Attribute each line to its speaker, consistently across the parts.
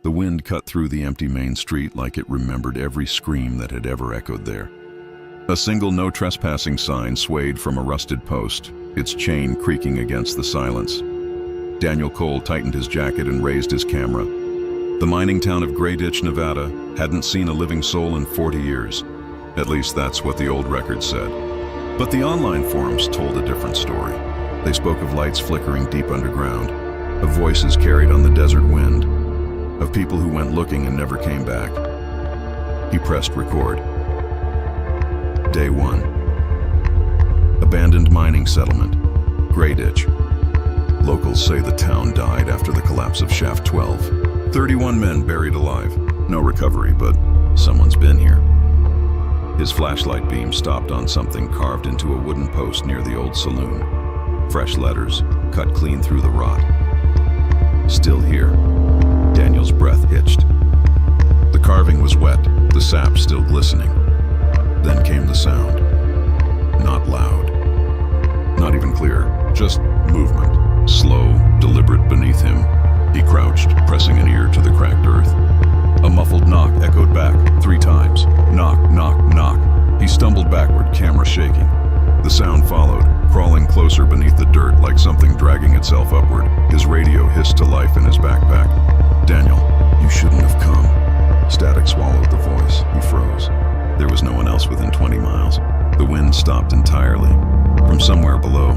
Speaker 1: The wind cut through the empty main street like it remembered every scream that had ever echoed there. A single no trespassing sign swayed from a rusted post, its chain creaking against the silence. Daniel Cole tightened his jacket and raised his camera. The mining town of Grey Ditch, Nevada, hadn't seen a living soul in 40 years. At least that's what the old records said. But the online forums told a different story. They spoke of lights flickering deep underground, of voices carried on the desert wind, of people who went looking and never came back. He pressed record. Day 1. Abandoned mining settlement, Grey Ditch. Locals say the town died after the collapse of Shaft 12. 31 men buried alive. No recovery, but someone's been here. His flashlight beam stopped on something carved into a wooden post near the old saloon. Fresh letters, cut clean through the rot. Still here. Daniel's breath hitched. The carving was wet, the sap still glistening. Then came the sound. Not loud. Not even clear. Just movement. Slow, deliberate beneath him. He crouched, pressing an ear to the cracked earth. A muffled knock echoed back 3 times. Knock, knock, knock. He stumbled backward, camera shaking. The sound followed, crawling closer beneath the dirt like something dragging itself upward. His radio hissed to life in his backpack. Daniel, you shouldn't have come. Static swallowed the voice. He froze. There was no one else within 20 miles. The wind stopped entirely. From somewhere below,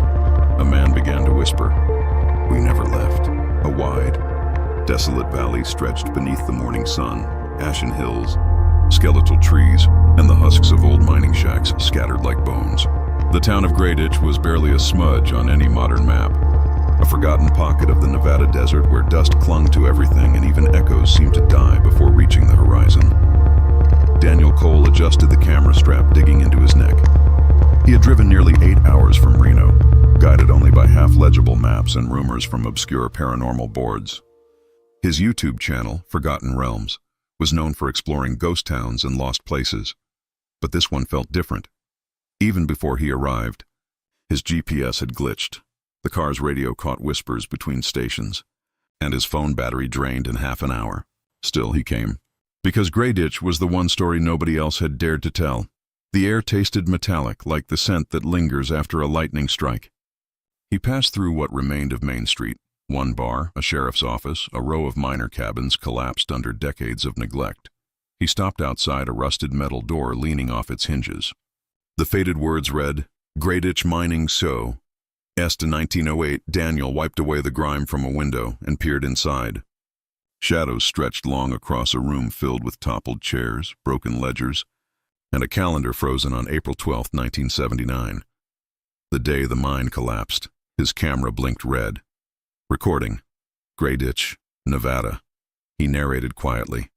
Speaker 1: a man began to whisper. We never left. A wide, desolate valley stretched beneath the morning sun, ashen hills, skeletal trees, and the husks of old mining shacks scattered like bones. The town of Grey Ditch was barely a smudge on any modern map. A forgotten pocket of the Nevada desert where dust clung to everything and even echoes seemed to die before reaching the horizon. Daniel Cole adjusted the camera strap digging into his neck. He had driven nearly 8 hours from Reno, guided only by half-legible maps and rumors from obscure paranormal boards. His YouTube channel, Forgotten Realms, was known for exploring ghost towns and lost places. But this one felt different. Even before he arrived, his GPS had glitched. The car's radio caught whispers between stations, and his phone battery drained in half an hour. Still, he came. Because Grey Ditch was the one story nobody else had dared to tell. The air tasted metallic, like the scent that lingers after a lightning strike. He passed through what remained of Main Street. One bar, a sheriff's office, a row of miner cabins collapsed under decades of neglect. He stopped outside a rusted metal door leaning off its hinges. The faded words read, Grey Ditch Mining So. Est in 1908, Daniel wiped away the grime from a window and peered inside. Shadows stretched long across a room filled with toppled chairs, broken ledgers, and a calendar frozen on April 12, 1979. The day the mine collapsed, his camera blinked red. Recording, Grey Ditch, Nevada. He narrated quietly.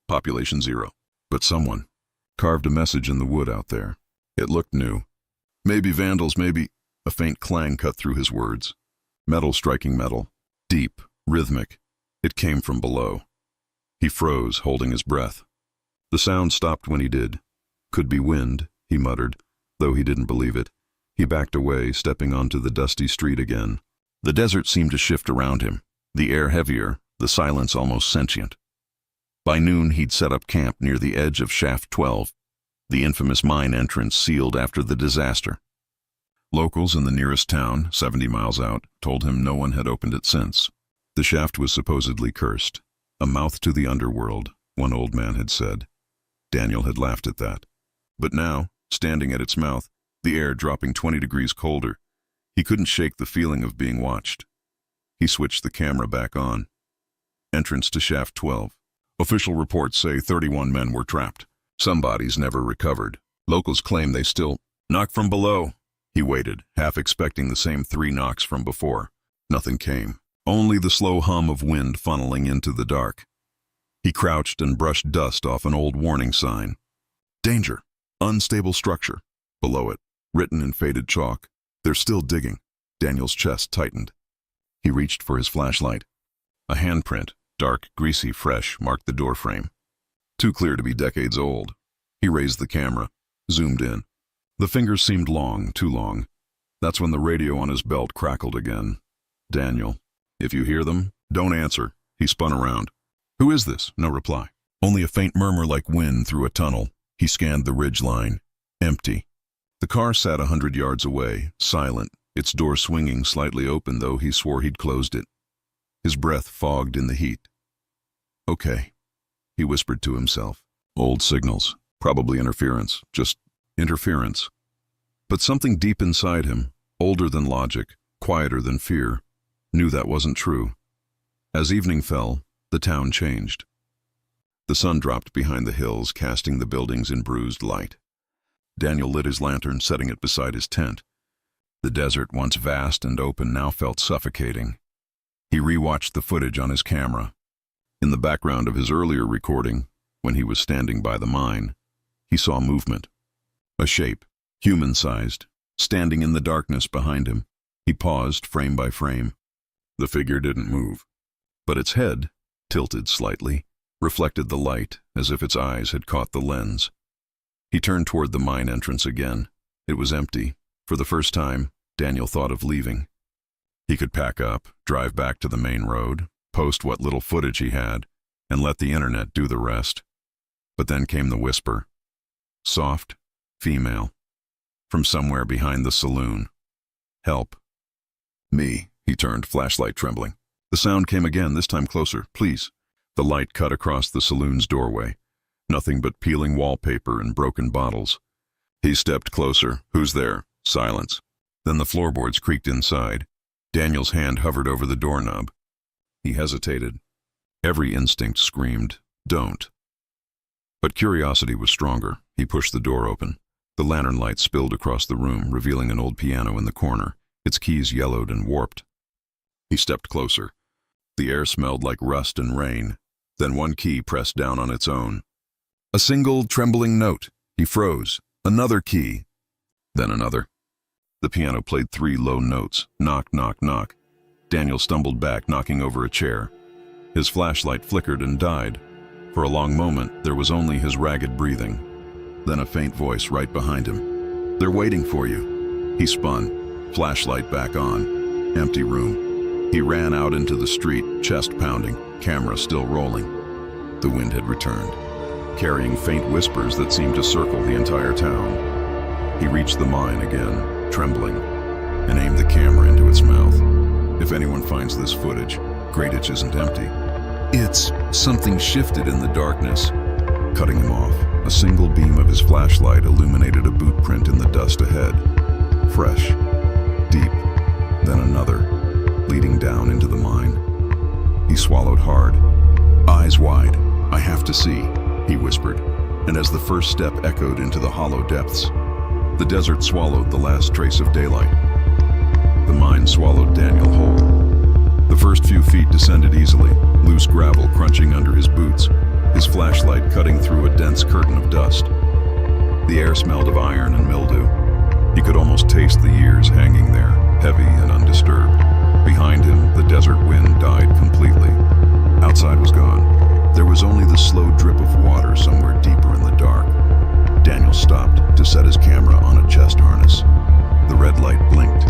Speaker 1: Population 0. But someone carved a message in the wood out there. It looked new. Maybe vandals, maybe... A faint clang cut through his words. Metal striking metal. Deep, rhythmic. It came from below. He froze, holding his breath. The sound stopped when he did. Could be wind, he muttered, though he didn't believe it. He backed away, stepping onto the dusty street again. The desert seemed to shift around him, the air heavier, the silence almost sentient. By noon, he'd set up camp near the edge of Shaft 12, the infamous mine entrance sealed after the disaster. Locals in the nearest town, 70 miles out, told him no one had opened it since. The shaft was supposedly cursed, a mouth to the underworld, one old man had said. Daniel had laughed at that. But now, standing at its mouth, the air dropping 20 degrees colder, he couldn't shake the feeling of being watched. He switched the camera back on. Entrance to Shaft 12. Official reports say 31 men were trapped. Some bodies never recovered. Locals claim they still knock from below. He waited, half expecting the same 3 knocks from before. Nothing came. Only the slow hum of wind funneling into the dark. He crouched and brushed dust off an old warning sign. Danger. Unstable structure. Below it, written in faded chalk. They're still digging. Daniel's chest tightened. He reached for his flashlight. A handprint, dark, greasy, fresh, marked the doorframe. Too clear to be decades old. He raised the camera, zoomed in. The fingers seemed long, too long. That's when the radio on his belt crackled again. Daniel, if you hear them, don't answer. He spun around. Who is this? No reply. Only a faint murmur like wind through a tunnel. He scanned the ridge line. Empty. The car sat 100 yards away, silent, its door swinging slightly open, though he swore he'd closed it. His breath fogged in the heat. Okay, he whispered to himself. Old signals. Probably interference. Just interference. But something deep inside him, older than logic, quieter than fear, knew that wasn't true. As evening fell, the town changed. The sun dropped behind the hills, casting the buildings in bruised light. Daniel lit his lantern, setting it beside his tent. The desert, once vast and open, now felt suffocating. He rewatched the footage on his camera. In the background of his earlier recording, when he was standing by the mine, he saw movement. A shape, human-sized, standing in the darkness behind him. He paused, frame by frame. The figure didn't move, but its head, tilted slightly, reflected the light as if its eyes had caught the lens. He turned toward the mine entrance again. It was empty. For the first time, Daniel thought of leaving. He could pack up, drive back to the main road, post what little footage he had, and let the internet do the rest. But then came the whisper. Soft, female, from somewhere behind the saloon. Help. Me, he turned, flashlight trembling. The sound came again, this time closer. Please. The light cut across the saloon's doorway. Nothing but peeling wallpaper and broken bottles. He stepped closer. Who's there? Silence. Then the floorboards creaked inside. Daniel's hand hovered over the doorknob. He hesitated. Every instinct screamed, don't. But curiosity was stronger. He pushed the door open. The lantern light spilled across the room, revealing an old piano in the corner, its keys yellowed and warped. He stepped closer. The air smelled like rust and rain. Then one key pressed down on its own. A single, trembling note. He froze. Another key. Then another. The piano played 3 low notes. Knock, knock, knock. Daniel stumbled back, knocking over a chair. His flashlight flickered and died. For a long moment, there was only his ragged breathing. Then a faint voice right behind him. They're waiting for you. He spun. Flashlight back on. Empty room. He ran out into the street, chest pounding, camera still rolling. The wind had returned, carrying faint whispers that seemed to circle the entire town. He reached the mine again, trembling, and aimed the camera into its mouth. If anyone finds this footage, Greatitch isn't empty. It's something shifted in the darkness, cutting him off. A single beam of his flashlight illuminated a boot print in the dust ahead. Fresh, deep, then another, leading down into the mine. He swallowed hard, eyes wide. I have to see, he whispered, and as the first step echoed into the hollow depths, the desert swallowed the last trace of daylight. The mine swallowed Daniel whole. The first few feet descended easily, loose gravel crunching under his boots, his flashlight cutting through a dense curtain of dust. The air smelled of iron and mildew. He could almost taste the years hanging there, heavy and undisturbed. Behind him, the desert wind died completely. Outside was gone. There was only the slow drip of water somewhere deeper in the dark. Daniel stopped to set his camera on a chest harness. The red light blinked,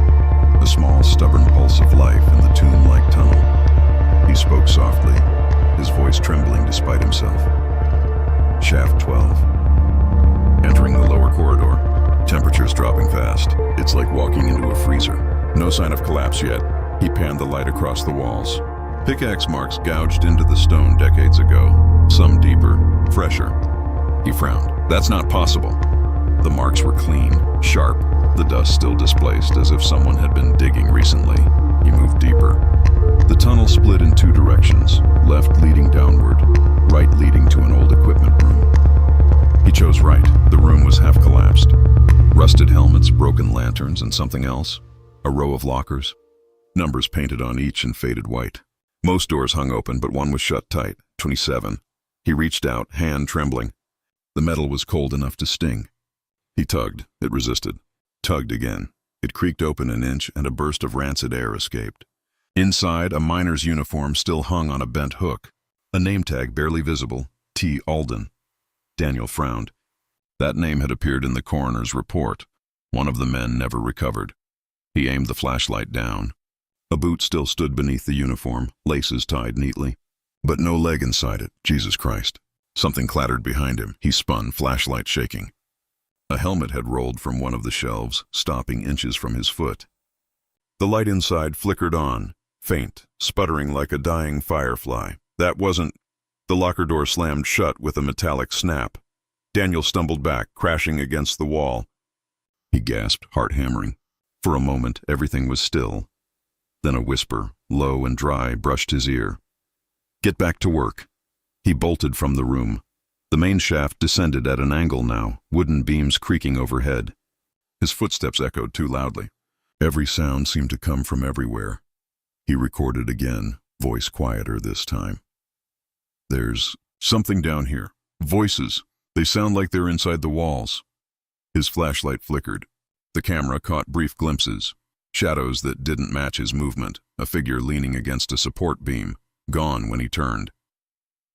Speaker 1: a small, stubborn pulse of life in the tomb-like tunnel. He spoke softly, his voice trembling despite himself. Shaft 12. Entering the lower corridor. Temperatures dropping fast. It's like walking into a freezer. No sign of collapse yet. He panned the light across the walls. Pickaxe marks gouged into the stone decades ago. Some deeper, fresher. He frowned. That's not possible. The marks were clean, sharp, the dust still displaced as if someone had been digging recently. He moved deeper. The tunnel split in 2 directions, left leading downward, right leading to an old equipment room. He chose right. The room was half collapsed. Rusted helmets, broken lanterns, and something else. A row of lockers. Numbers painted on each in faded white. Most doors hung open, but one was shut tight. 27. He reached out, hand trembling. The metal was cold enough to sting. He tugged. It resisted. Tugged again. It creaked open an inch, and a burst of rancid air escaped. Inside, a miner's uniform still hung on a bent hook. A name tag barely visible. T. Alden. Daniel frowned. That name had appeared in the coroner's report. One of the men never recovered. He aimed the flashlight down. A boot still stood beneath the uniform, laces tied neatly. but no leg inside it. Jesus Christ. Something clattered behind him. He spun, flashlight shaking. A helmet had rolled from one of the shelves, stopping inches from his foot. The light inside flickered on, faint, sputtering like a dying firefly. That wasn't... The locker door slammed shut with a metallic snap. Daniel stumbled back, crashing against the wall. He gasped, heart hammering. For a moment, everything was still. Then a whisper, low and dry, brushed his ear. "Get back to work." He bolted from the room. The main shaft descended at an angle now, wooden beams creaking overhead. His footsteps echoed too loudly. Every sound seemed to come from everywhere. He recorded again, voice quieter this time. "There's something down here. Voices. They sound like they're inside the walls." His flashlight flickered. The camera caught brief glimpses. Shadows that didn't match his movement, a figure leaning against a support beam, gone when he turned.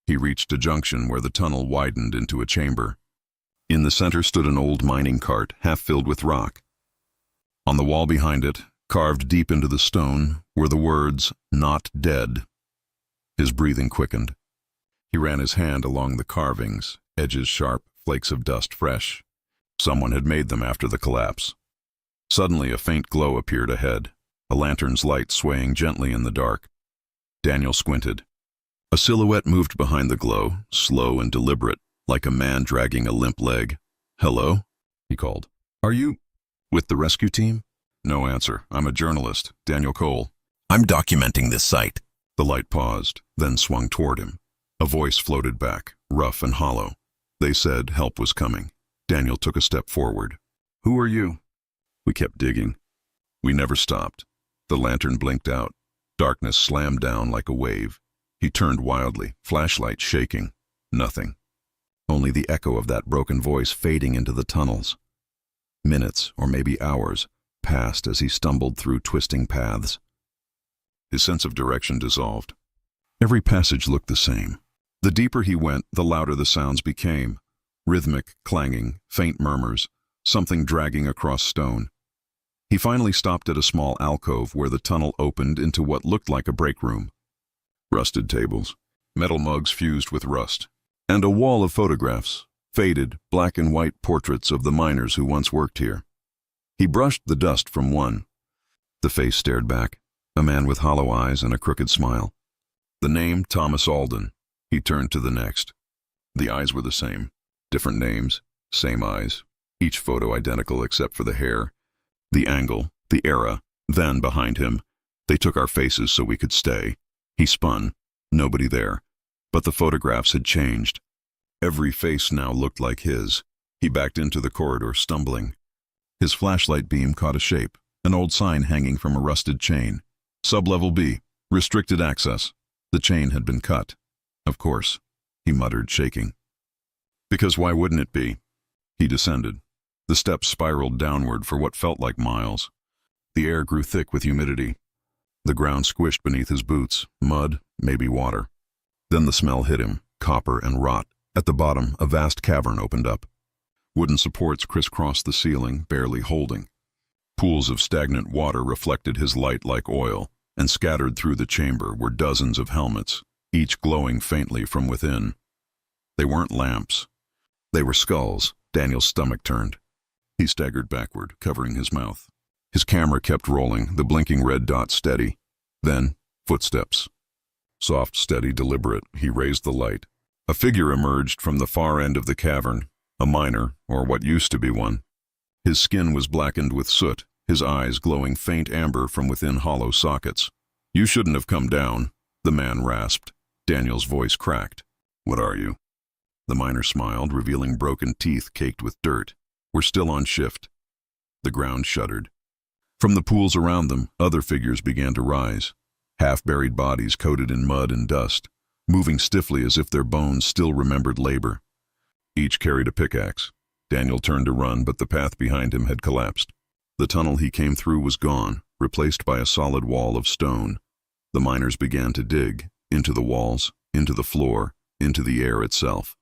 Speaker 1: He reached a junction where the tunnel widened into a chamber. In the center stood an old mining cart, half filled with rock. On the wall behind it, carved deep into the stone, were the words, "Not dead." His breathing quickened. He ran his hand along the carvings, edges sharp, flakes of dust fresh. Someone had made them after the collapse. Suddenly a faint glow appeared ahead, a lantern's light swaying gently in the dark. Daniel squinted. A silhouette moved behind the glow, slow and deliberate, like a man dragging a limp leg. "Hello?" he called. "Are you with the rescue team?" No answer. "I'm a journalist, Daniel Cole. I'm documenting this site." The light paused, then swung toward him. A voice floated back, rough and hollow. They said help was coming. Daniel took a step forward. "Who are you?" We kept digging. We never stopped. The lantern blinked out. Darkness slammed down like a wave. He turned wildly, flashlight shaking. Nothing. Only the echo of that broken voice fading into the tunnels. Minutes, or maybe hours, passed as he stumbled through twisting paths. His sense of direction dissolved. Every passage looked the same. The deeper he went, the louder the sounds became. Rhythmic, clanging, faint murmurs, something dragging across stone. He finally stopped at a small alcove where the tunnel opened into what looked like a break room. Rusted tables, metal mugs fused with rust, and a wall of photographs, faded, black and white portraits of the miners who once worked here. He brushed the dust from one. The face stared back, a man with hollow eyes and a crooked smile. The name, Thomas Alden. He turned to the next. The eyes were the same. Different names, same eyes. Each photo identical except for the hair, the angle, the era. Then, behind him, they took our faces so we could stay. He spun. Nobody there. But the photographs had changed. Every face now looked like his. He backed into the corridor, stumbling. His flashlight beam caught a shape, an old sign hanging from a rusted chain. Sublevel B, restricted access. The chain had been cut. Of course, he muttered, shaking. Because why wouldn't it be? He descended. The steps spiraled downward for what felt like miles. The air grew thick with humidity. The ground squished beneath his boots, mud, maybe water. Then the smell hit him, copper and rot. At the bottom, a vast cavern opened up. Wooden supports crisscrossed the ceiling, barely holding. Pools of stagnant water reflected his light like oil, and scattered through the chamber were dozens of helmets, each glowing faintly from within. They weren't lamps. They were skulls. Daniel's stomach turned. He staggered backward, covering his mouth. His camera kept rolling, the blinking red dot steady. Then, footsteps. Soft, steady, deliberate, he raised the light. A figure emerged from the far end of the cavern, a miner, or what used to be one. His skin was blackened with soot, his eyes glowing faint amber from within hollow sockets. "You shouldn't have come down," the man rasped. Daniel's voice cracked. "What are you?" The miner smiled, revealing broken teeth caked with dirt. "We're still on shift." The ground shuddered. From the pools around them, other figures began to rise. Half-buried bodies coated in mud and dust, moving stiffly as if their bones still remembered labor. Each carried a pickaxe. Daniel turned to run, but the path behind him had collapsed. The tunnel he came through was gone, replaced by a solid wall of stone. The miners began to dig, into the walls, into the floor, into the air itself.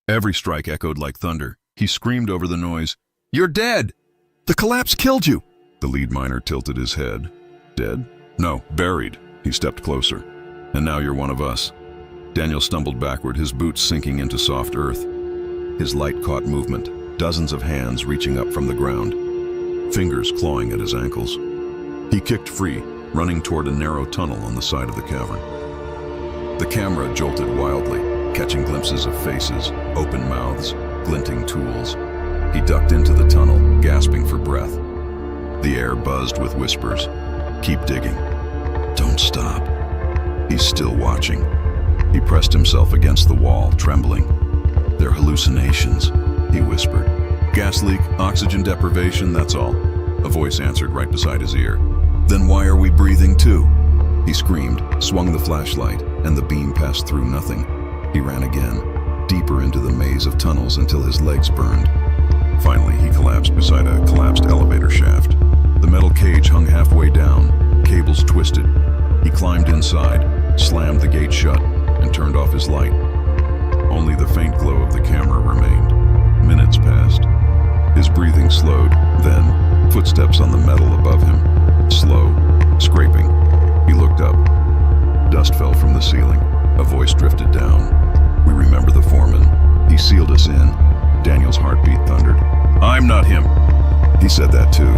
Speaker 1: Every strike echoed like thunder. He screamed over the noise, "You're dead! The collapse killed you!" The lead miner tilted his head. "Dead? No, buried." He stepped closer. "And now you're one of us." Daniel stumbled backward, his boots sinking into soft earth. His light caught movement, dozens of hands reaching up from the ground, fingers clawing at his ankles. He kicked free, running toward a narrow tunnel on the side of the cavern. The camera jolted wildly, catching glimpses of faces, open mouths, glinting tools. He ducked into the tunnel, gasping for breath. The air buzzed with whispers. "Keep digging. Don't stop." He's still watching. He pressed himself against the wall, trembling. "They're hallucinations," he whispered. "Gas leak, oxygen deprivation, that's all." A voice answered right beside his ear. "Then why are we breathing too?" He screamed, swung the flashlight, and the beam passed through nothing. He ran again, deeper into the maze of tunnels until his legs burned. Finally, he collapsed beside a collapsed elevator shaft. The metal cage hung halfway down, cables twisted. He climbed inside, slammed the gate shut, and turned off his light. Only the faint glow of the camera remained. Minutes passed. His breathing slowed, then footsteps on the metal above him. Slow, scraping. He looked up. Dust fell from the ceiling. A voice drifted down. "We remember the foreman. He sealed us in." Daniel's heartbeat thundered. "I'm not him." He said that too.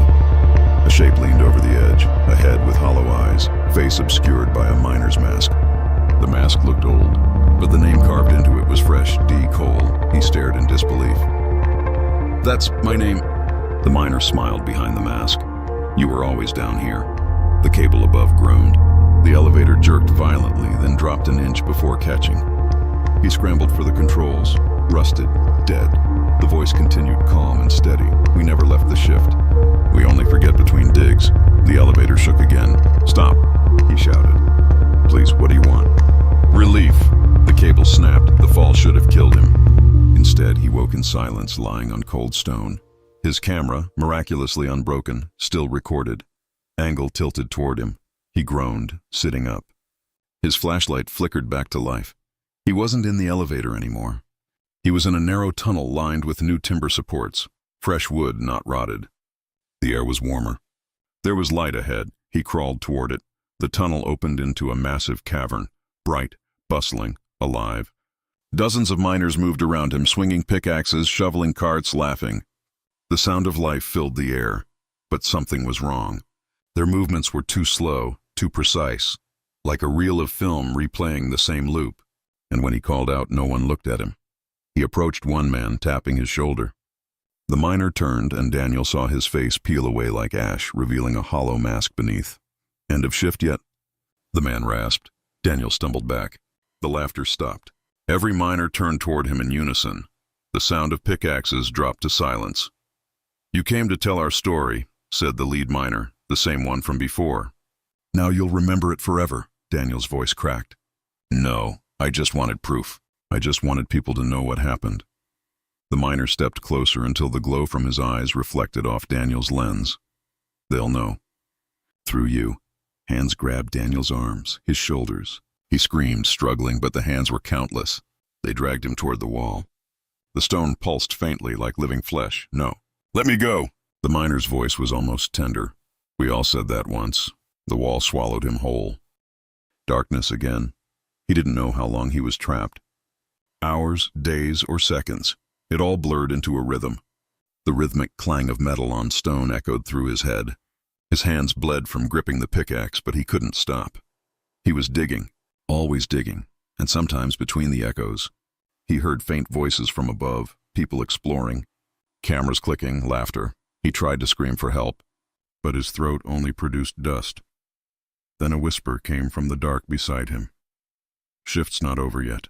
Speaker 1: A shape leaned over the edge, a head with hollow eyes, face obscured by a miner's mask. The mask looked old, but the name carved into it was fresh, D. Cole. He stared in disbelief. "That's my name." The miner smiled behind the mask. "You were always down here." The cable above groaned. The elevator jerked violently, then dropped an inch before catching. He scrambled for the controls. Rusted, dead. The voice continued calm and steady. "We never left the shift. We only forget between digs." The elevator shook again. "Stop," he shouted. "Please, what do you want?" "Relief." The cable snapped. The fall should have killed him. Instead, he woke in silence, lying on cold stone. His camera, miraculously unbroken, still recorded. Angle tilted toward him. He groaned, sitting up. His flashlight flickered back to life. He wasn't in the elevator anymore. He was in a narrow tunnel lined with new timber supports, fresh wood not rotted. The air was warmer. There was light ahead. He crawled toward it. The tunnel opened into a massive cavern, bright, bustling, alive. Dozens of miners moved around him, swinging pickaxes, shoveling carts, laughing. The sound of life filled the air, but something was wrong. Their movements were too slow, too precise, like a reel of film replaying the same loop. And when he called out, no one looked at him. He approached one man, tapping his shoulder. The miner turned, and Daniel saw his face peel away like ash, revealing a hollow mask beneath. "End of shift yet?" The man rasped. Daniel stumbled back. The laughter stopped. Every miner turned toward him in unison. The sound of pickaxes dropped to silence. "You came to tell our story," said the lead miner, the same one from before. "Now you'll remember it forever," Daniel's voice cracked. "No, I just wanted proof. I just wanted people to know what happened." The miner stepped closer until the glow from his eyes reflected off Daniel's lens. "They'll know. Through you." Hands grabbed Daniel's arms, his shoulders. He screamed, struggling, but the hands were countless. They dragged him toward the wall. The stone pulsed faintly like living flesh. "No. Let me go." The miner's voice was almost tender. "We all said that once." The wall swallowed him whole. Darkness again. He didn't know how long he was trapped. Hours, days, or seconds. It all blurred into a rhythm. The rhythmic clang of metal on stone echoed through his head. His hands bled from gripping the pickaxe, but he couldn't stop. He was digging, always digging, and sometimes between the echoes. He heard faint voices from above, people exploring, cameras clicking, laughter. He tried to scream for help, but his throat only produced dust. Then a whisper came from the dark beside him. "Shift's not over yet."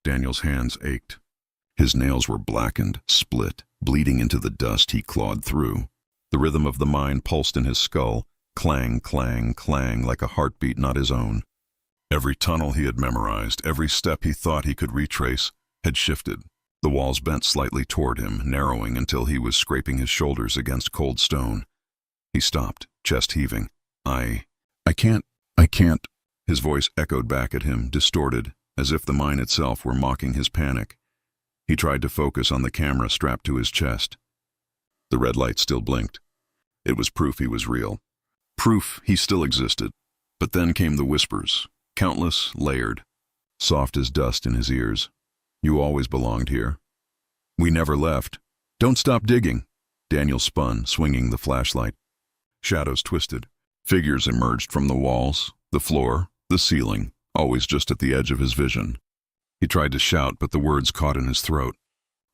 Speaker 1: Daniel's hands ached. His nails were blackened, split, bleeding into the dust he clawed through. The rhythm of the mine pulsed in his skull, clang, clang, clang, like a heartbeat not his own. Every tunnel he had memorized, every step he thought he could retrace, had shifted. The walls bent slightly toward him, narrowing until he was scraping his shoulders against cold stone. He stopped, chest heaving. I can't. His voice echoed back at him, distorted, as if the mine itself were mocking his panic. He tried to focus on the camera strapped to his chest. The red light still blinked. It was proof he was real. Proof he still existed. But then came the whispers, countless, layered. soft as dust in his ears. "You always belonged here. We never left. Don't stop digging." Daniel spun, swinging the flashlight. Shadows twisted. Figures emerged from the walls, the floor, the ceiling, always just at the edge of his vision. He tried to shout, but the words caught in his throat.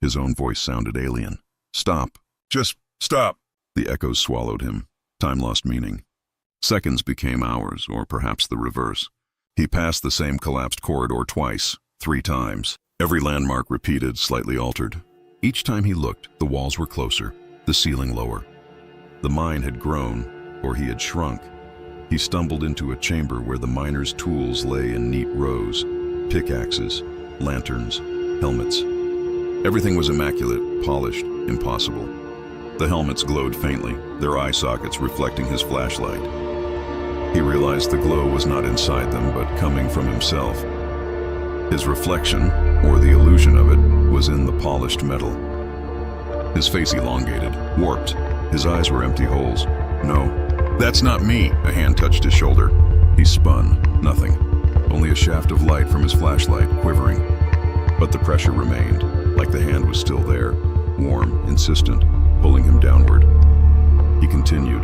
Speaker 1: His own voice sounded alien. "Stop. Just stop." The echoes swallowed him. Time lost meaning. Seconds became hours, or perhaps the reverse. He passed the same collapsed corridor twice, 3 times. Every landmark repeated, slightly altered. Each time he looked, the walls were closer, the ceiling lower. The mine had grown, or he had shrunk. He stumbled into a chamber where the miners' tools lay in neat rows: pickaxes, lanterns, helmets. Everything was immaculate, polished, impossible. The helmets glowed faintly, their eye sockets reflecting his flashlight. He realized the glow was not inside them, but coming from himself. His reflection, or the illusion of it, was in the polished metal. His face elongated, warped. His eyes were empty holes. "No, that's not me." A hand touched his shoulder. He spun. Nothing. Only a shaft of light from his flashlight, quivering. But the pressure remained, like the hand was still there, warm, insistent, pulling him downward. He continued.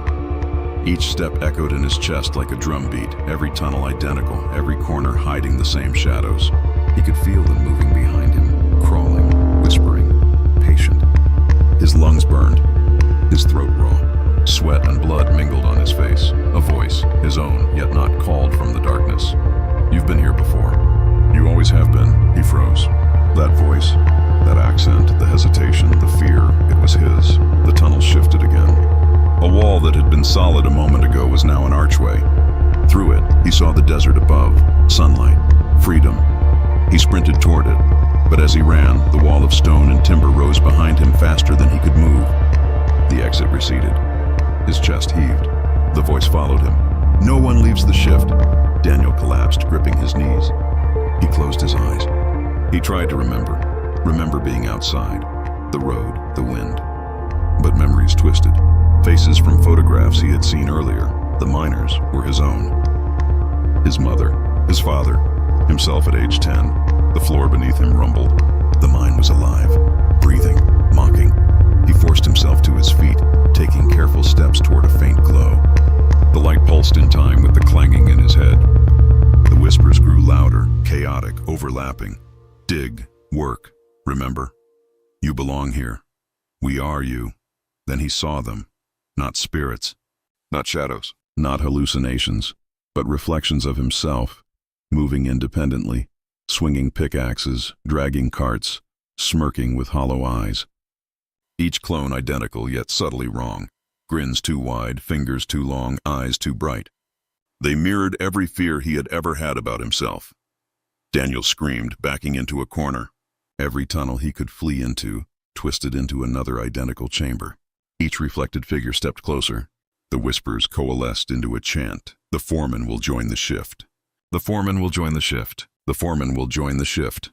Speaker 1: Each step echoed in his chest like a drum beat, every tunnel identical, every corner hiding the same shadows. He could feel them moving behind him, crawling, whispering, patient. His lungs burned, his throat raw. Sweat and blood mingled on his face. A voice, his own, yet not called from the darkness. "You've been here before. You always have been." He froze. That voice, that accent, the hesitation, the fear, it was his. The tunnel shifted again. A wall that had been solid a moment ago was now an archway. Through it, he saw the desert above, sunlight, freedom. He sprinted toward it, but as he ran, the wall of stone and timber rose behind him faster than he could move. The exit receded. His chest heaved. The voice followed him. "No one leaves the shift." Daniel collapsed, gripping his knees. He closed his eyes. He tried to remember being outside, the road, the wind. But memories twisted. Faces from photographs he had seen earlier, the miners, were his own. His mother, his father, himself at age 10. The floor beneath him rumbled. The mine was alive, breathing, mocking. He forced himself to his feet, taking careful steps toward a faint glow. The light pulsed in time with the clanging in his head. The whispers grew louder, chaotic, overlapping. "Dig, work, remember. You belong here. We are you." Then he saw them. Not spirits, not shadows, not hallucinations, but reflections of himself, moving independently, swinging pickaxes, dragging carts, smirking with hollow eyes. Each clone identical, yet subtly wrong. Grins too wide, fingers too long, eyes too bright. They mirrored every fear he had ever had about himself. Daniel screamed, backing into a corner. Every tunnel he could flee into twisted into another identical chamber. Each reflected figure stepped closer. The whispers coalesced into a chant. "The foreman will join the shift. The foreman will join the shift. The foreman will join the shift."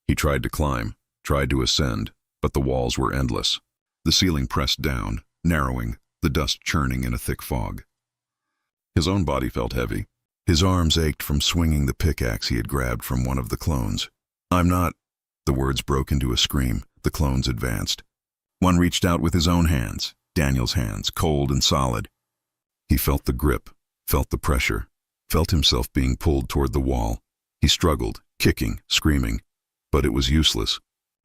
Speaker 1: He tried to climb, tried to ascend, but the walls were endless. The ceiling pressed down, narrowing, the dust churning in a thick fog. His own body felt heavy. His arms ached from swinging the pickaxe he had grabbed from one of the clones. "I'm not—" The words broke into a scream. The clones advanced. One reached out with his own hands, Daniel's hands, cold and solid. He felt the grip, felt the pressure, felt himself being pulled toward the wall. He struggled, kicking, screaming, but it was useless.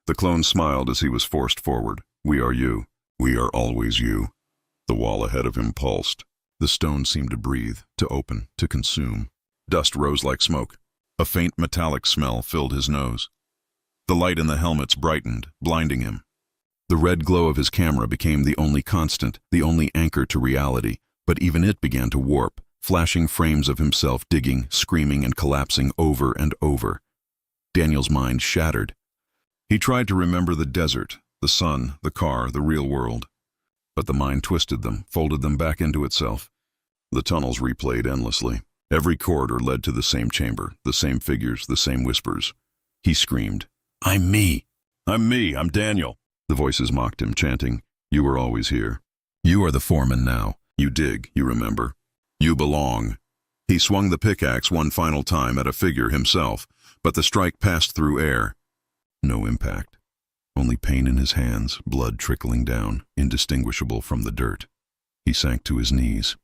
Speaker 1: The clone smiled as he was forced forward. "We are you. We are always you." The wall ahead of him pulsed. The stone seemed to breathe, to open, to consume. Dust rose like smoke. A faint metallic smell filled his nose. The light in the helmets brightened, blinding him. The red glow of his camera became the only constant, the only anchor to reality, but even it began to warp, flashing frames of himself digging, screaming, and collapsing over and over. Daniel's mind shattered. He tried to remember the desert, the sun, the car, the real world. But the mind twisted them, folded them back into itself. The tunnels replayed endlessly. Every corridor led to the same chamber, the same figures, the same whispers. He screamed, "I'm me! I'm me! I'm Daniel!" The voices mocked him, chanting, "You were always here. You are the foreman now. You dig, you remember. You belong." He swung the pickaxe one final time at a figure himself, But the strike passed through air. No impact. Only pain in his hands, blood trickling down, indistinguishable from the dirt. He sank to his knees.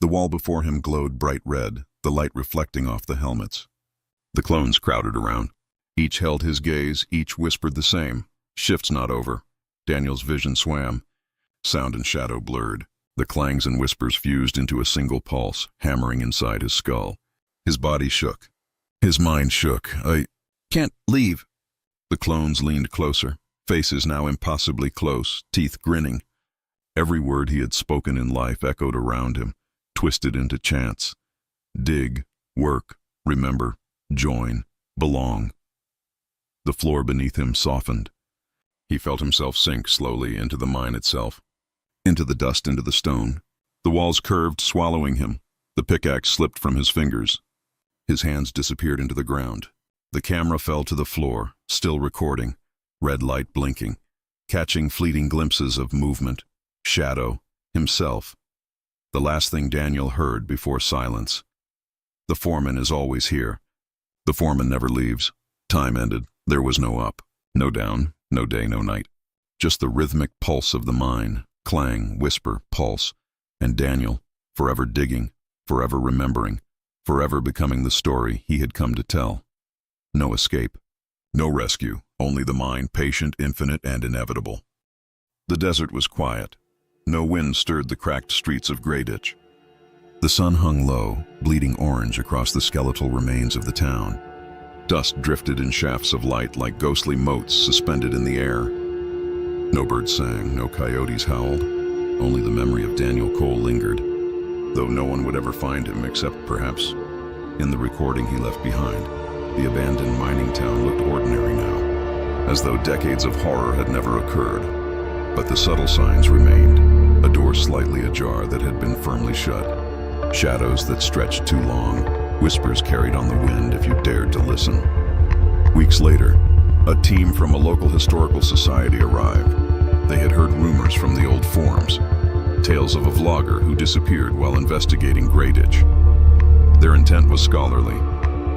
Speaker 1: The wall before him glowed bright red, the light reflecting off the helmets. The clones crowded around. Each held his gaze, each whispered the same. Shift's not over. Daniel's vision swam. Sound and shadow blurred. The clangs and whispers fused into a single pulse, hammering inside his skull. His body shook. His mind shook. I can't leave. The clones leaned closer, faces now impossibly close, teeth grinning. Every word he had spoken in life echoed around him, twisted into chants. Dig, work, remember, join, belong. The floor beneath him softened. He felt himself sink slowly into the mine itself, into the dust, into the stone. The walls curved, swallowing him. The pickaxe slipped from his fingers. His hands disappeared into the ground. The camera fell to the floor, still recording, red light blinking, catching fleeting glimpses of movement, shadow, himself. The last thing Daniel heard before silence. The foreman is always here. The foreman never leaves. Time ended. There was no up, no down, no day, no night. Just the rhythmic pulse of the mine, clang, whisper, pulse, and Daniel, forever digging, forever remembering, forever becoming the story he had come to tell. No escape, no rescue, only the mine, patient, infinite, and inevitable. The desert was quiet. No wind stirred the cracked streets of Greyditch. The sun hung low, bleeding orange across the skeletal remains of the town. Dust drifted in shafts of light like ghostly motes suspended in the air. No birds sang, no coyotes howled. Only the memory of Daniel Cole lingered, though no one would ever find him except, perhaps, in the recording he left behind. The abandoned mining town looked ordinary now, as though decades of horror had never occurred. But the subtle signs remained, a door slightly ajar that had been firmly shut, shadows that stretched too long, whispers carried on the wind if you dared to listen. Weeks later, a team from a local historical society arrived. They had heard rumors from the old forums, tales of a vlogger who disappeared while investigating Greyditch. Their intent was scholarly,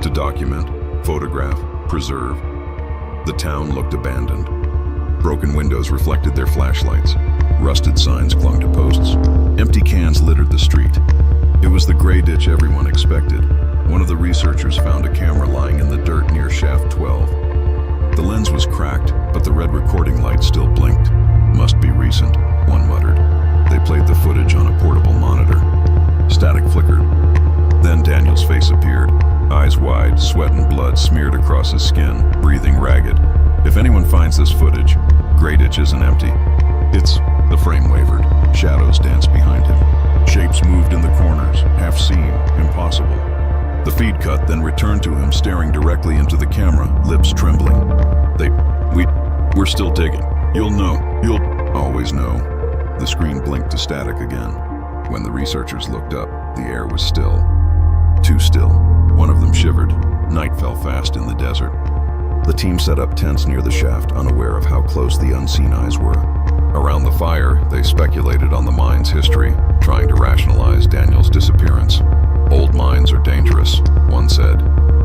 Speaker 1: to document, photograph, preserve. The town looked abandoned. Broken windows reflected their flashlights. Rusted signs clung to posts. Empty cans littered the street. It was the Greyditch everyone expected. One of the researchers found a camera lying in the dirt near shaft 12. The lens was cracked, but the red recording light still blinked. Must be recent, one muttered. They played the footage on a portable monitor. Static flickered. Then Daniel's face appeared. Eyes wide, sweat and blood smeared across his skin, breathing ragged. If anyone finds this footage, Greyditch isn't empty. The frame wavered. Shadows danced behind him. Shapes moved in the corners, half seen, impossible. The feed cut, then returned to him staring directly into the camera, lips trembling. We're still digging. You'll always know. The screen blinked to static again. When the researchers looked up, the air was still. Too still. One of them shivered. Night fell fast in the desert. The team set up tents near the shaft, unaware of how close the unseen eyes were. Around the fire, they speculated on the mine's history, trying to rationalize Daniel's disappearance. Old mines are dangerous, one said.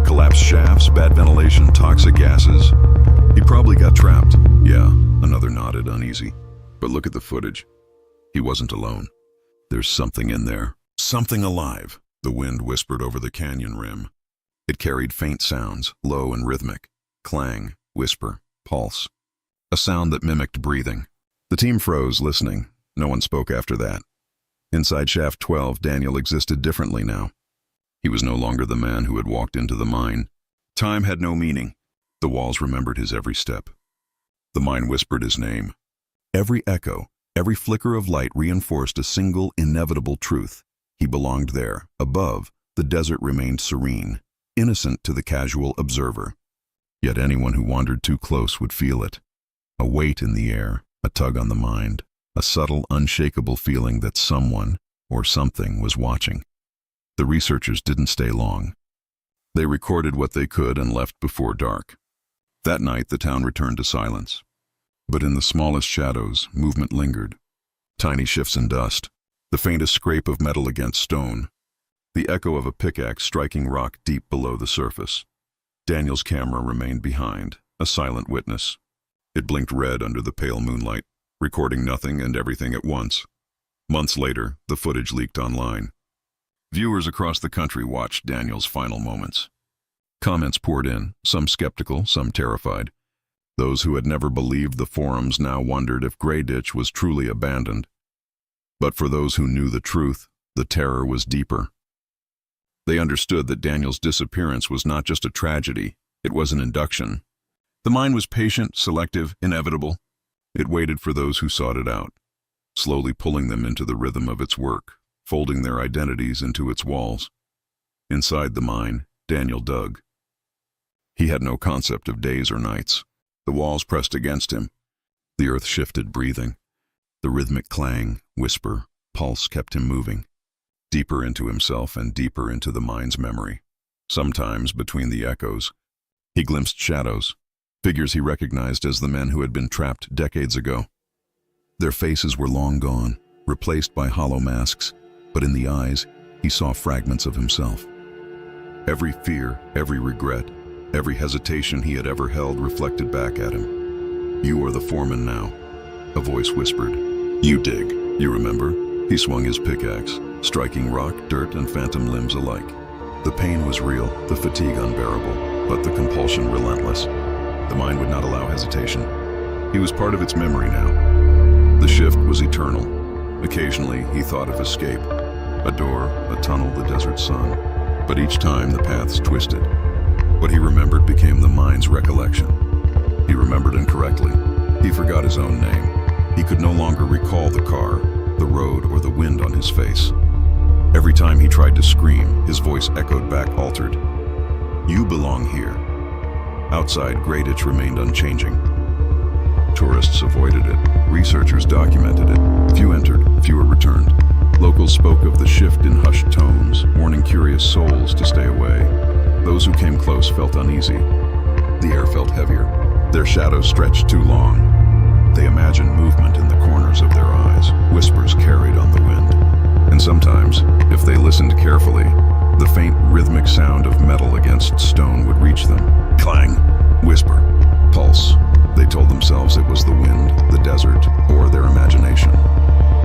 Speaker 1: Collapsed shafts, bad ventilation, toxic gases. He probably got trapped. Yeah, another nodded, uneasy. But look at the footage. He wasn't alone. There's something in there. Something alive, the wind whispered over the canyon rim. It carried faint sounds, low and rhythmic. Clang, whisper, pulse. A sound that mimicked breathing. The team froze, listening. No one spoke after that. Inside shaft 12, Daniel existed differently now. He was no longer the man who had walked into the mine. Time had no meaning. The walls remembered his every step. The mine whispered his name. Every echo, every flicker of light reinforced a single, inevitable truth. He belonged there. Above, the desert remained serene, innocent to the casual observer. Yet anyone who wandered too close would feel it. A weight in the air, a tug on the mind, a subtle, unshakable feeling that someone or something was watching. The researchers didn't stay long. They recorded what they could and left before dark. That night, the town returned to silence. But in the smallest shadows, movement lingered. Tiny shifts in dust, the faintest scrape of metal against stone, the echo of a pickaxe striking rock deep below the surface. Daniel's camera remained behind, a silent witness. It blinked red under the pale moonlight, recording nothing and everything at once. Months later, the footage leaked online. Viewers across the country watched Daniel's final moments. Comments poured in, some skeptical, some terrified. Those who had never believed the forums now wondered if Grey Ditch was truly abandoned. But for those who knew the truth, the terror was deeper. They understood that Daniel's disappearance was not just a tragedy, it was an induction. The mine was patient, selective, inevitable. It waited for those who sought it out, slowly pulling them into the rhythm of its work, folding their identities into its walls. Inside the mine, Daniel dug. He had no concept of days or nights. The walls pressed against him. The earth shifted, breathing. The rhythmic clang, whisper, pulse kept him moving, deeper into himself and deeper into the mine's memory. Sometimes, between the echoes, he glimpsed shadows, figures he recognized as the men who had been trapped decades ago. Their faces were long gone, replaced by hollow masks, but in the eyes, he saw fragments of himself. Every fear, every regret, every hesitation he had ever held reflected back at him. "You are the foreman now," a voice whispered. "You dig, you remember?" He swung his pickaxe, striking rock, dirt, and phantom limbs alike. The pain was real, the fatigue unbearable, but the compulsion relentless. The mind would not allow hesitation. He was part of its memory now. The shift was eternal. Occasionally, he thought of escape. A door, a tunnel, the desert sun. But each time, the paths twisted. What he remembered became the mind's recollection. He remembered incorrectly. He forgot his own name. He could no longer recall the car, the road, or the wind on his face. Every time he tried to scream, his voice echoed back, altered. "You belong here." Outside, Grey Ditch remained unchanging. Tourists avoided it. Researchers documented it. Few entered, fewer returned. Locals spoke of the shift in hushed tones, warning curious souls to stay away. Those who came close felt uneasy. The air felt heavier. Their shadows stretched too long. They imagined movement in the corners of their eyes, whispers carried on the wind. And sometimes, if they listened carefully, the faint rhythmic sound of metal against stone would reach them. Clang, whisper, pulse. They told themselves it was the wind, the desert, or their imagination.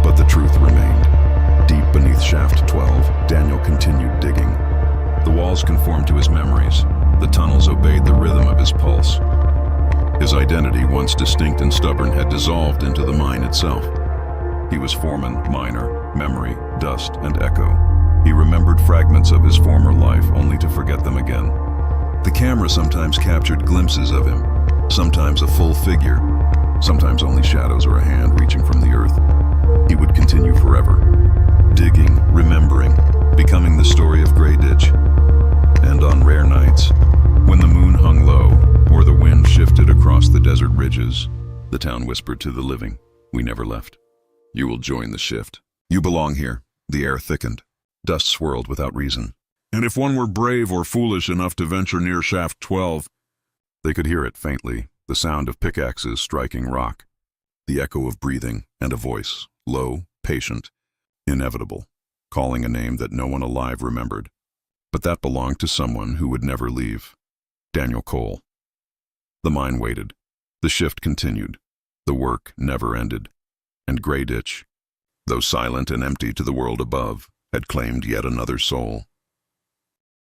Speaker 1: But the truth remained. Deep beneath shaft 12, Daniel continued digging. The walls conformed to his memories. The tunnels obeyed the rhythm of his pulse. His identity, once distinct and stubborn, had dissolved into the mine itself. He was foreman, miner, memory, dust, and echo. He remembered fragments of his former life, only to forget them again. The camera sometimes captured glimpses of him, sometimes a full figure, sometimes only shadows or a hand reaching from the earth. He would continue forever, digging, remembering, becoming the story of Grey Ditch. And on rare nights, when the moon hung low, or the wind shifted across the desert ridges, the town whispered to the living, "We never left. You will join the shift. You belong here." The air thickened. Dust swirled without reason. And if one were brave or foolish enough to venture near shaft 12, they could hear it faintly, the sound of pickaxes striking rock, the echo of breathing, and a voice, low, patient, inevitable, calling a name that no one alive remembered. But that belonged to someone who would never leave. Daniel Cole. The mine waited. The shift continued. The work never ended. And Grey Ditch, though silent and empty to the world above, had claimed yet another soul.